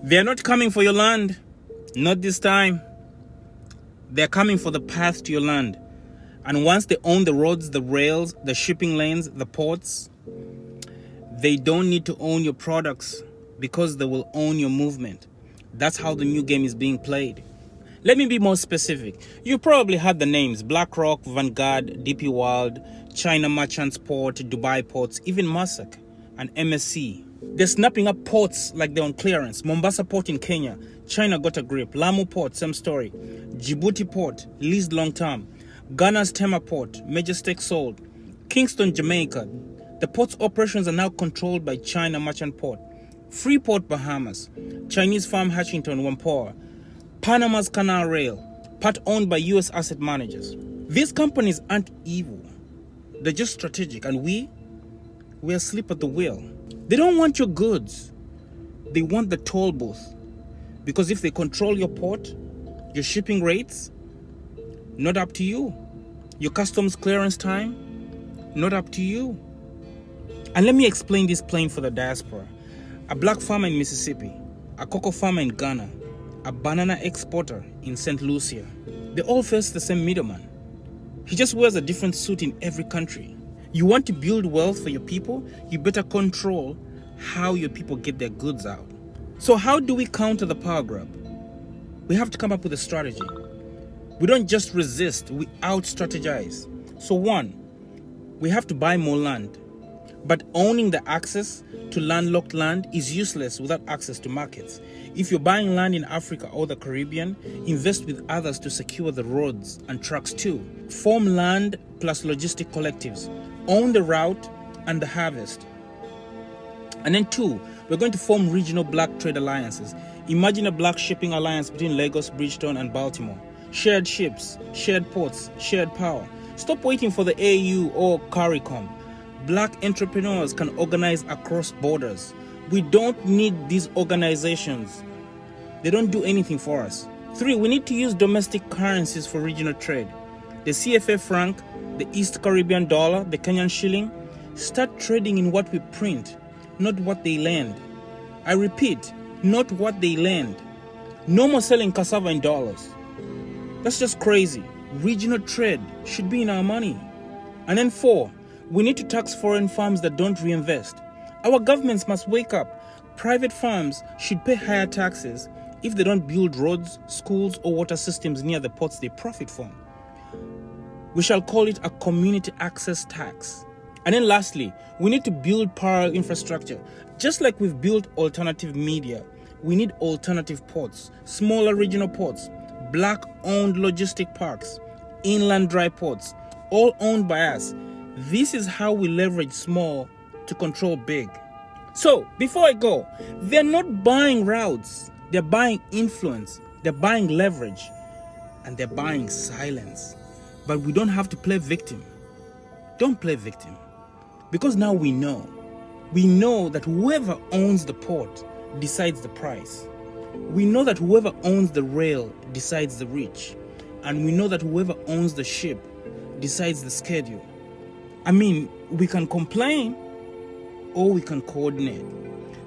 They're not coming for your land. Not this time. They're coming for the path to your land. And once they own the roads, the rails, the shipping lanes, the ports, they don't need to own your products because they will own your movement. That's how the new game is being played. Let me be more specific. You probably had the names BlackRock, Vanguard, DP World, China Merchants Port, Dubai Ports, even Maersk and MSC. They're snapping up ports like they're on clearance. Mombasa Port in Kenya, China got a grip. Lamu Port, same story. Djibouti Port, leased long term. Ghana's Tema Port, major stake sold. Kingston, Jamaica. The port's operations are now controlled by China Merchant Port. Freeport, Bahamas. Chinese Farm Hatchington, Whampoa. Panama's Canal Rail, part owned by US asset managers. These companies aren't evil. They're just strategic, and we're asleep at the wheel. They don't want your goods. They want the toll booth. Because if they control your port, your shipping rates, not up to you. Your customs clearance time, not up to you. And let me explain this plain for the diaspora. A black farmer in Mississippi, a cocoa farmer in Ghana, a banana exporter in St. Lucia, they all face the same middleman. He just wears a different suit in every country. You want to build wealth for your people, you better control how your people get their goods out. So how do we counter the power grab? We have to come up with a strategy. We don't just resist, we out-strategize. So one, we have to buy more land. But owning the access to landlocked land is useless without access to markets. If you're buying land in Africa or the Caribbean, invest with others to secure the roads and trucks too. Form land plus logistic collectives. Own the route and the harvest. And then two, we're going to form regional black trade alliances. Imagine a black shipping alliance between Lagos, Bridgetown and Baltimore. Shared ships, shared ports, shared power. Stop waiting for the AU or CARICOM. Black entrepreneurs can organize across borders. We don't need these organizations. They don't do anything for us. Three, we need to use domestic currencies for regional trade. The CFA franc, the East Caribbean dollar, the Kenyan shilling. Start trading in what we print, not what they lend. I repeat, not what they lend. No more selling cassava in dollars. That's just crazy. Regional trade should be in our money. And then four, we need to tax foreign firms that don't reinvest. Our governments must wake up. Private firms should pay higher taxes if they don't build roads, schools, or water systems near the ports they profit from. We shall call it a community access tax. And then lastly, we need to build parallel infrastructure. Just like we've built alternative media, we need alternative ports, smaller regional ports, black-owned logistic parks, inland dry ports, all owned by us. This is how we leverage small to control big. So, before I go, they're not buying routes. They're buying influence. They're buying leverage. And they're buying silence. But we don't have to play victim. Don't play victim. Because now we know. We know that whoever owns the port decides the price. We know that whoever owns the rail decides the reach. And we know that whoever owns the ship decides the schedule. I mean, we can complain or we can coordinate.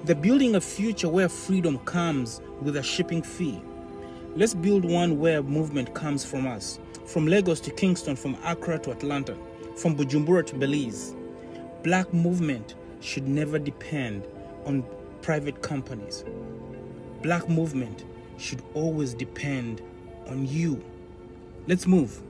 They're building a future where freedom comes with a shipping fee. Let's build one where movement comes from us. From Lagos to Kingston, from Accra to Atlanta, from Bujumbura to Belize. Black movement should never depend on private companies. Black movement should always depend on you. Let's move.